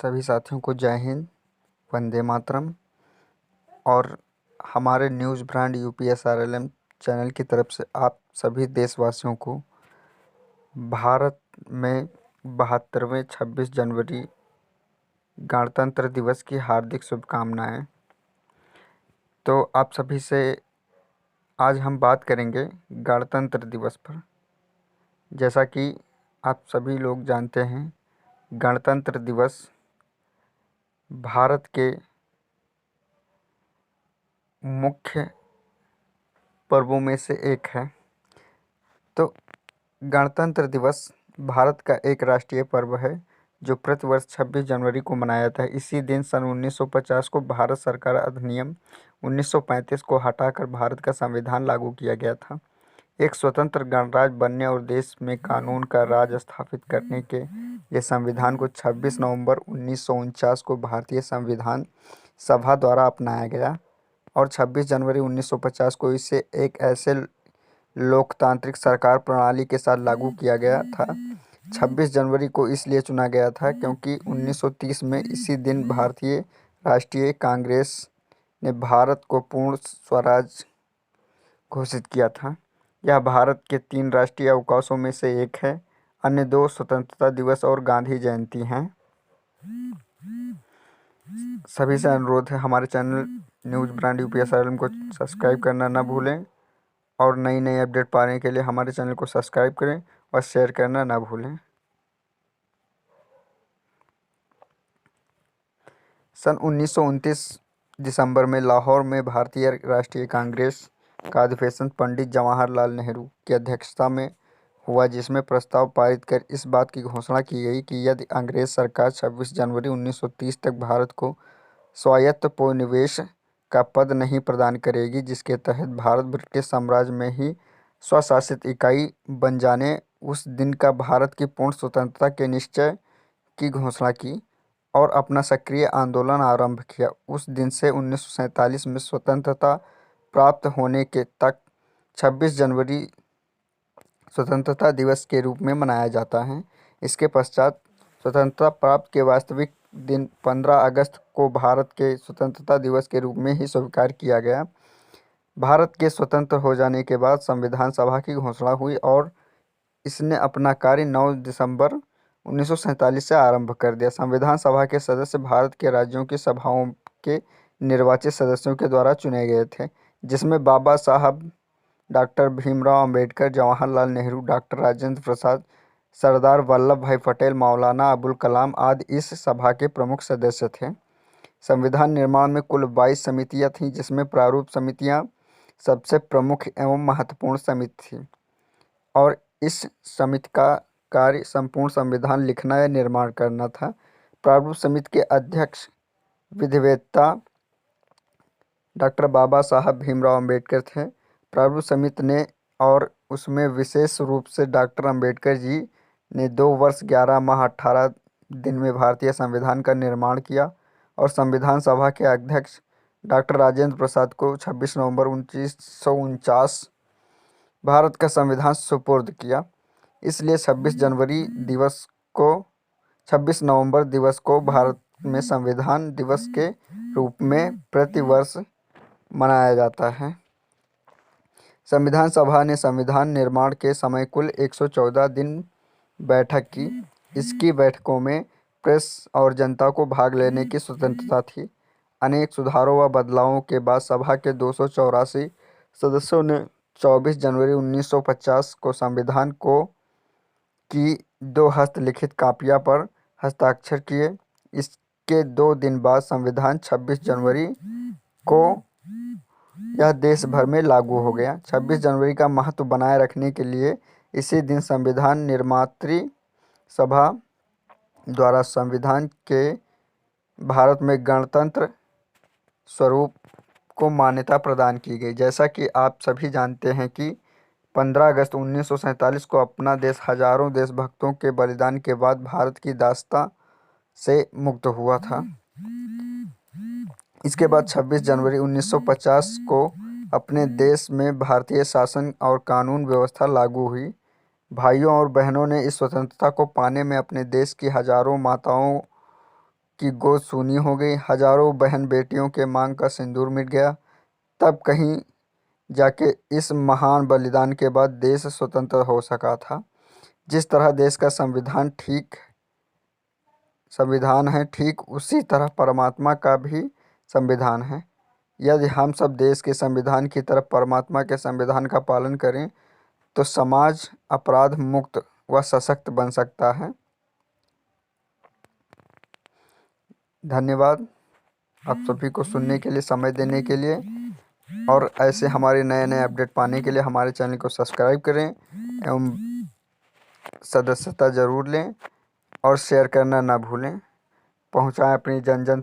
सभी साथियों को जय हिंद, वंदे मातरम। और हमारे न्यूज़ ब्रांड UPSRLM चैनल की तरफ से आप सभी देशवासियों को भारत में 72वें 26 जनवरी गणतंत्र दिवस की हार्दिक शुभकामनाएं। तो आप सभी से आज हम बात करेंगे गणतंत्र दिवस पर। जैसा कि आप सभी लोग जानते हैं, गणतंत्र दिवस भारत के मुख्य पर्वों में से एक है। तो गणतंत्र दिवस भारत का एक राष्ट्रीय पर्व है जो प्रतिवर्ष 26 जनवरी को मनाया जाता है। इसी दिन सन 1950 को भारत सरकार अधिनियम 1935 को हटाकर भारत का संविधान लागू किया गया था। एक स्वतंत्र गणराज्य बनने और देश में कानून का राज स्थापित करने के लिए संविधान को 26 नवंबर 1949 को भारतीय संविधान सभा द्वारा अपनाया गया और 26 जनवरी 1950 को इसे एक ऐसे लोकतांत्रिक सरकार प्रणाली के साथ लागू किया गया था। 26 जनवरी को इसलिए चुना गया था क्योंकि 1930 में इसी दिन भारतीय राष्ट्रीय कांग्रेस ने भारत को पूर्ण स्वराज घोषित किया था। यह भारत के 3 राष्ट्रीय अवकाशों में से एक है। अन्य 2 स्वतंत्रता दिवस और गांधी जयंती हैं। सभी से अनुरोध है, हमारे चैनल न्यूज़ ब्रांड UPSRLM को सब्सक्राइब करना ना भूलें और नई नई अपडेट पाने के लिए हमारे चैनल को सब्सक्राइब करें और शेयर करना ना भूलें। सन 1929 दिसंबर में लाहौर में भारतीय राष्ट्रीय कांग्रेस का अधिवेशन पंडित जवाहरलाल नेहरू की अध्यक्षता में हुआ, जिसमें प्रस्ताव पारित कर इस बात की घोषणा की गई कि यदि अंग्रेज सरकार 26 जनवरी 1930 तक भारत को स्वायत्त उपनिवेश का पद नहीं प्रदान करेगी, जिसके तहत भारत ब्रिटिश साम्राज्य में ही स्वशासित इकाई बन जाने, उस दिन का भारत की पूर्ण स्वतंत्रता के निश्चय की घोषणा की और अपना सक्रिय आंदोलन आरंभ किया। उस दिन से 1947 में स्वतंत्रता प्राप्त होने के तक 26 जनवरी स्वतंत्रता दिवस के रूप में मनाया जाता है। इसके पश्चात स्वतंत्रता प्राप्त के वास्तविक दिन 15 अगस्त को भारत के स्वतंत्रता दिवस के रूप में ही स्वीकार किया गया। भारत के स्वतंत्र हो जाने के बाद संविधान सभा की घोषणा हुई और इसने अपना कार्य 9 दिसंबर 1947 से आरंभ कर दिया। संविधान सभा के सदस्य भारत के राज्यों की सभाओं के निर्वाचित सदस्यों के द्वारा चुने गए थे, जिसमें बाबा साहब डॉक्टर भीमराव अंबेडकर, जवाहरलाल नेहरू, डॉक्टर राजेंद्र प्रसाद, सरदार वल्लभ भाई पटेल, मौलाना अबुल कलाम आदि इस सभा के प्रमुख सदस्य थे। संविधान निर्माण में कुल 22 समितियां थीं, जिसमें प्रारूप समितियां सबसे प्रमुख एवं महत्वपूर्ण समिति थी और इस समिति का कार्य संपूर्ण संविधान लिखना या निर्माण करना था। प्रारूप समिति के अध्यक्ष विधिवेत्ता डॉक्टर बाबा साहब भीमराव अंबेडकर थे। प्रारूप समिति ने और उसमें विशेष रूप से डॉक्टर अंबेडकर जी ने 2 वर्ष 11 माह 18 दिन में भारतीय संविधान का निर्माण किया और संविधान सभा के अध्यक्ष डॉक्टर राजेंद्र प्रसाद को 26 नवंबर 1949 भारत का संविधान सुपुर्द किया। इसलिए 26 नवंबर दिवस को भारत में संविधान दिवस के रूप में प्रतिवर्ष मनाया जाता है। संविधान सभा ने संविधान निर्माण के समय कुल 114 दिन बैठक की। इसकी बैठकों में प्रेस और जनता को भाग लेने की स्वतंत्रता थी। अनेक सुधारों व बदलावों के बाद सभा के 284 सदस्यों ने 24 जनवरी 1950 को संविधान की 2 हस्तलिखित कापियां पर हस्ताक्षर किए। इसके 2 दिन बाद संविधान 26 जनवरी को यह देश भर में लागू हो गया। 26 जनवरी का महत्व बनाए रखने के लिए इसी दिन संविधान निर्मात्री सभा द्वारा संविधान के भारत में गणतंत्र स्वरूप को मान्यता प्रदान की गई। जैसा कि आप सभी जानते हैं कि 15 अगस्त 1947 को अपना देश हजारों देशभक्तों के बलिदान के बाद भारत की दासता से मुक्त हुआ था। इसके बाद 26 जनवरी 1950 को अपने देश में भारतीय शासन और कानून व्यवस्था लागू हुई। भाइयों और बहनों ने इस स्वतंत्रता को पाने में अपने देश की हजारों माताओं की गोद सूनी हो गई, हजारों बहन बेटियों के मांग का सिंदूर मिट गया। तब कहीं जाके इस महान बलिदान के बाद देश स्वतंत्र हो सका था। जिस तरह देश का संविधान है, ठीक उसी तरह परमात्मा का भी संविधान है। यदि हम सब देश के संविधान की तरह परमात्मा के संविधान का पालन करें तो समाज अपराध मुक्त व सशक्त बन सकता है। धन्यवाद आप सभी को सुनने के लिए, समय देने के लिए, और ऐसे हमारे नए नए अपडेट पाने के लिए हमारे चैनल को सब्सक्राइब करें एवं सदस्यता ज़रूर लें और शेयर करना ना भूलें। पहुंचाएं अपनी जन जन